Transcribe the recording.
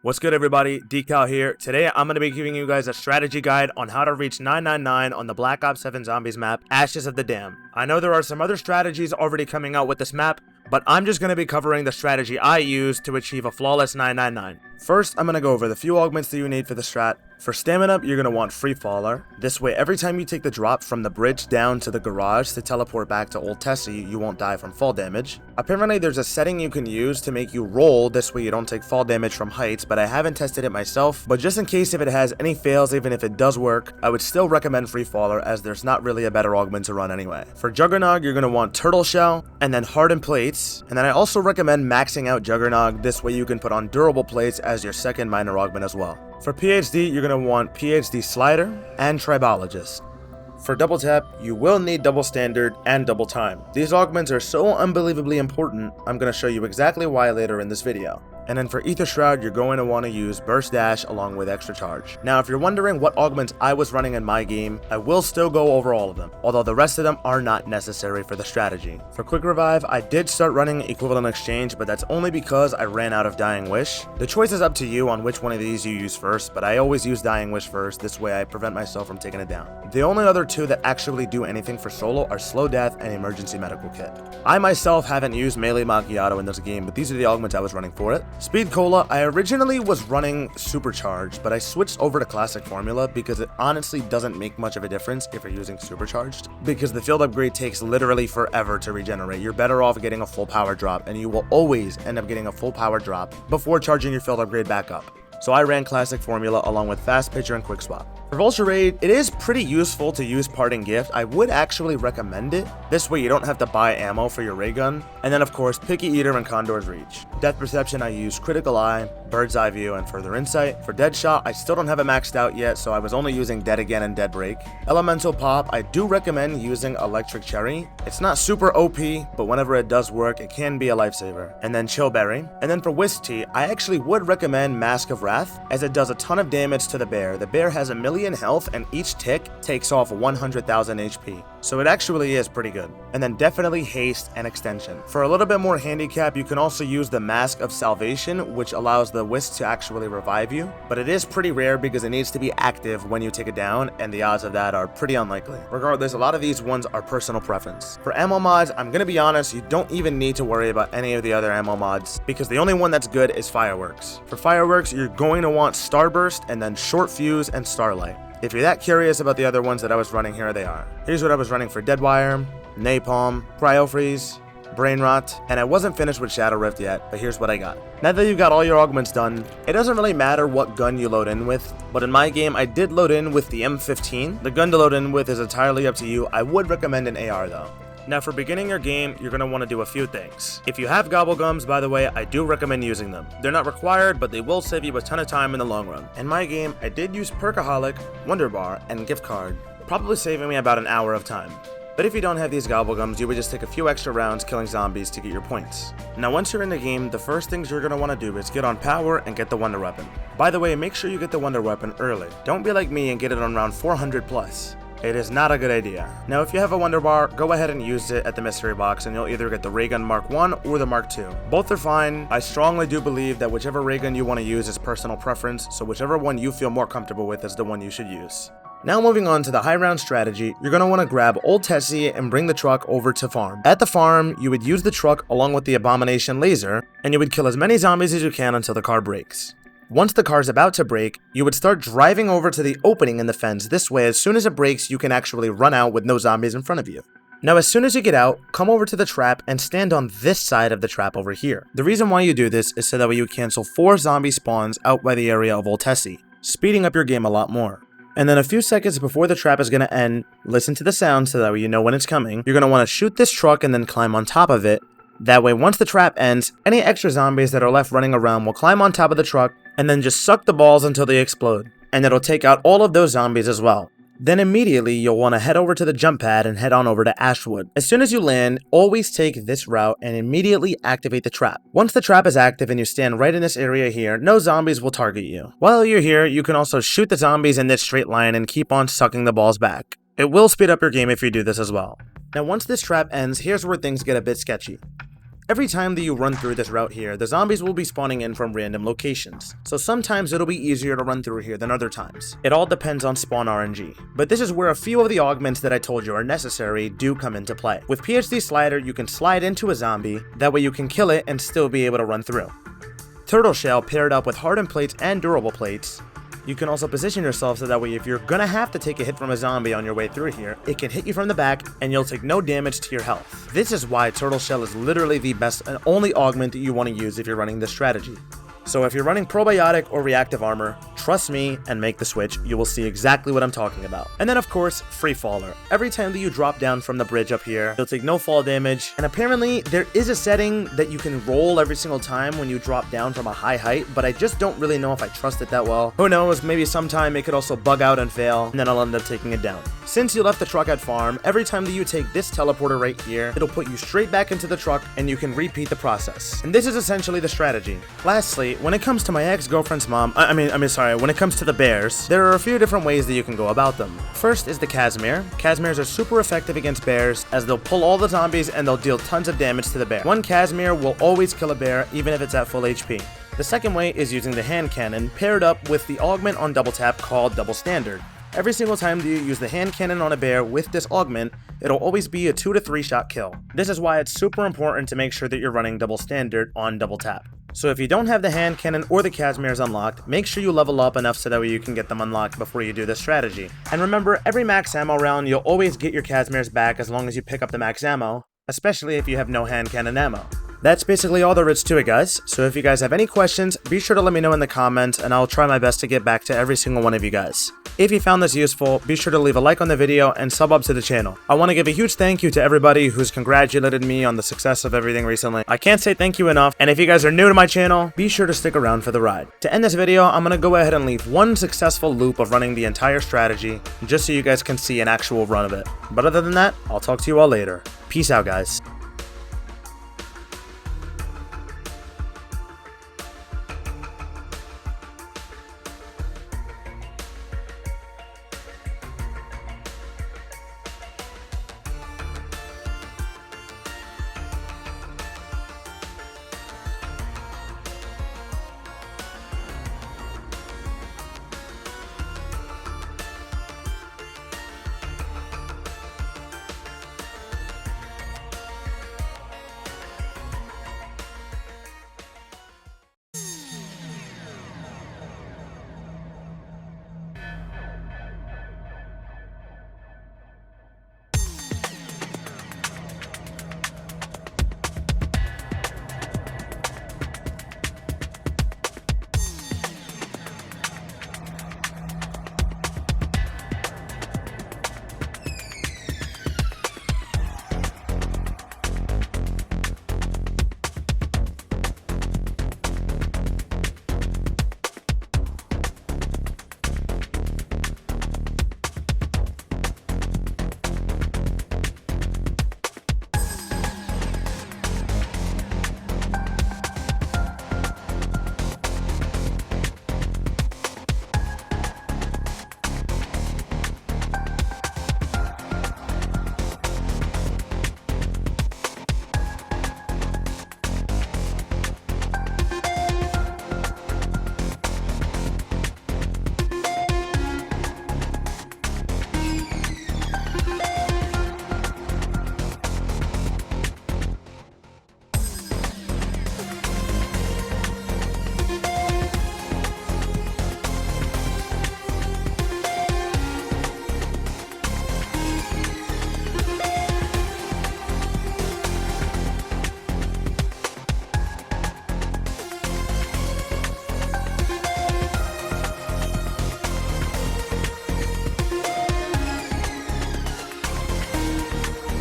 What's good, everybody? Decal here. Today I'm going to be giving you guys a strategy guide on how to reach 999 on the Black Ops 7 Zombies map, Ashes of the Dam. I know there are some other strategies already coming out with this map, but I'm just going to be covering the strategy I use to achieve a flawless 999. First, I'm going to go over the few augments that you need for the strat. For stamina, you're going to want Free Faller. This way, every time you take the drop from the bridge down to the garage to teleport back to Old Tessie, you won't die from fall damage. Apparently, there's a setting you can use to make you roll, this way you don't take fall damage from heights, but I haven't tested it myself. But just in case if it has any fails, even if it does work, I would still recommend Free Faller, as there's not really a better augment to run anyway. For Juggernog, you're going to want Turtle Shell, and then Hardened Plates, and then I also recommend maxing out Juggernog, this way you can put on Durable Plates as your second minor augment as well. For PhD, you're going to want PhD Slider and Tribologist. For Double Tap, you will need Double Standard and Double Time. These augments are so unbelievably important, I'm going to show you exactly why later in this video. And then for Ether Shroud, you're going to want to use Burst Dash along with Extra Charge. Now, if you're wondering what augments I was running in my game, I will still go over all of them, although the rest of them are not necessary for the strategy. For Quick Revive, I did start running Equivalent Exchange, but that's only because I ran out of Dying Wish. The choice is up to you on which one of these you use first, but I always use Dying Wish first, this way I prevent myself from taking it down. The only other two that actually do anything for solo are Slow Death and Emergency Medical Kit. I myself haven't used Melee Macchiato in this game, but these are the augments I was running for it. Speed Cola, I originally was running Supercharged, but I switched over to Classic Formula because it honestly doesn't make much of a difference if you're using Supercharged, because the field upgrade takes literally forever to regenerate. You're better off getting a full power drop, and you will always end up getting a full power drop before charging your field upgrade back up. So I ran Classic Formula along with Fast Pitcher and Quick Swap. For Vulture Raid, it is pretty useful to use Parting Gift. I would actually recommend it. This way you don't have to buy ammo for your ray gun. And then of course, Picky Eater and Condor's Reach. Death Perception, I use Critical Eye, Bird's Eye View, and Further Insight. For Deadshot, I still don't have it maxed out yet, so I was only using Dead Again and Dead Break. Elemental Pop, I do recommend using Electric Cherry. It's not super OP, but whenever it does work, it can be a lifesaver. And then Chill Berry. And then for Wisp Tea, I actually would recommend Mask of Wrath, as it does a ton of damage to the bear. The bear has 1,000,000 health, and each tick takes off 100,000 HP. So it actually is pretty good. And then definitely Haste and Extension. For a little bit more handicap, you can also use the Mask of Salvation, which allows the Wisp to actually revive you. But it is pretty rare because it needs to be active when you take it down, and the odds of that are pretty unlikely. Regardless, a lot of these ones are personal preference. For ammo mods, I'm gonna be honest, you don't even need to worry about any of the other ammo mods, because the only one that's good is Fireworks. For Fireworks, you're going to want Starburst and then Short Fuse and Starlight. If you're that curious about the other ones that I was running, here they are. Here's what I was running for Deadwire, Napalm, Cryo Freeze, Brain Rot, and I wasn't finished with Shadow Rift yet, but here's what I got. Now that you've got all your augments done, it doesn't really matter what gun you load in with, but in my game I did load in with the M15. The gun to load in with is entirely up to you. I would recommend an AR though. Now for beginning your game, you're going to want to do a few things. If you have Gobblegums, by the way, I do recommend using them. They're not required, but they will save you a ton of time in the long run. In my game, I did use Perkaholic, Wonder Bar, and Gift Card, probably saving me about an hour of time. But if you don't have these Gobblegums, you would just take a few extra rounds killing zombies to get your points. Now once you're in the game, the first things you're going to want to do is get on Power and get the Wonder Weapon. By the way, make sure you get the Wonder Weapon early. Don't be like me and get it on round 400 plus. It is not a good idea. Now if you have a Wonder Bar, go ahead and use it at the mystery box and you'll either get the Ray Gun Mark 1 or the Mark 2. Both are fine. I strongly do believe that whichever Ray Gun you want to use is personal preference, so whichever one you feel more comfortable with is the one you should use. Now moving on to the high round strategy, you're going to want to grab Old Tessie and bring the truck over to farm. At the farm, you would use the truck along with the Abomination Laser, and you would kill as many zombies as you can until the car breaks. Once the car's about to break, you would start driving over to the opening in the fence. This way, as soon as it breaks, you can actually run out with no zombies in front of you. Now, as soon as you get out, come over to the trap and stand on this side of the trap over here. The reason why you do this is so that way you cancel 4 zombie spawns out by the area of Old Tessie, speeding up your game a lot more. And then a few seconds before the trap is going to end, listen to the sound so that way you know when it's coming. You're going to want to shoot this truck and then climb on top of it. That way, once the trap ends, any extra zombies that are left running around will climb on top of the truck and then just suck the balls until they explode. And it'll take out all of those zombies as well. Then immediately, you'll want to head over to the jump pad and head on over to Ashwood. As soon as you land, always take this route and immediately activate the trap. Once the trap is active and you stand right in this area here, no zombies will target you. While you're here, you can also shoot the zombies in this straight line and keep on sucking the balls back. It will speed up your game if you do this as well. Now once this trap ends, here's where things get a bit sketchy. Every time that you run through this route here, the zombies will be spawning in from random locations. So sometimes it'll be easier to run through here than other times. It all depends on spawn RNG. But this is where a few of the augments that I told you are necessary do come into play. With PhD Slider, you can slide into a zombie, that way you can kill it and still be able to run through. Turtle Shell paired up with hardened plates and durable plates. You can also position yourself so that way if you're gonna have to take a hit from a zombie on your way through here, it can hit you from the back and you'll take no damage to your health. This is why Turtle Shell is literally the best and only augment that you want to use if you're running this strategy. So if you're running probiotic or reactive armor, trust me and make the switch, you will see exactly what I'm talking about. And then of course, Free Faller. Every time that you drop down from the bridge up here, you'll take no fall damage, and apparently there is a setting that you can roll every single time when you drop down from a high height, but I just don't really know if I trust it that well. Who knows, maybe sometime it could also bug out and fail, and then I'll end up taking it down. Since you left the truck at farm, every time that you take this teleporter right here, it'll put you straight back into the truck and you can repeat the process. And this is essentially the strategy. Lastly, when it comes to my ex-girlfriend's mom, when it comes to the bears, there are a few different ways that you can go about them. First is the Casimir. Casimir's are super effective against bears as they'll pull all the zombies and they'll deal tons of damage to the bear. One Casimir will always kill a bear even if it's at full HP. The second way is using the hand cannon paired up with the augment on double tap called Double Standard. Every single time that you use the hand cannon on a bear with this augment, it'll always be a 2 to 3 shot kill. This is why it's super important to make sure that you're running Double Standard on double tap. So if you don't have the hand cannon or the Casimirs unlocked, make sure you level up enough so that way you can get them unlocked before you do this strategy. And remember, every max ammo round, you'll always get your Casimirs back as long as you pick up the max ammo, especially if you have no hand cannon ammo. That's basically all there is to it, guys. So if you guys have any questions, be sure to let me know in the comments and I'll try my best to get back to every single one of you guys. If you found this useful, be sure to leave a like on the video and sub up to the channel. I want to give a huge thank you to everybody who's congratulated me on the success of everything recently. I can't say thank you enough, and if you guys are new to my channel, be sure to stick around for the ride. To end this video, I'm going to go ahead and leave one successful loop of running the entire strategy, just so you guys can see an actual run of it. But other than that, I'll talk to you all later. Peace out, guys.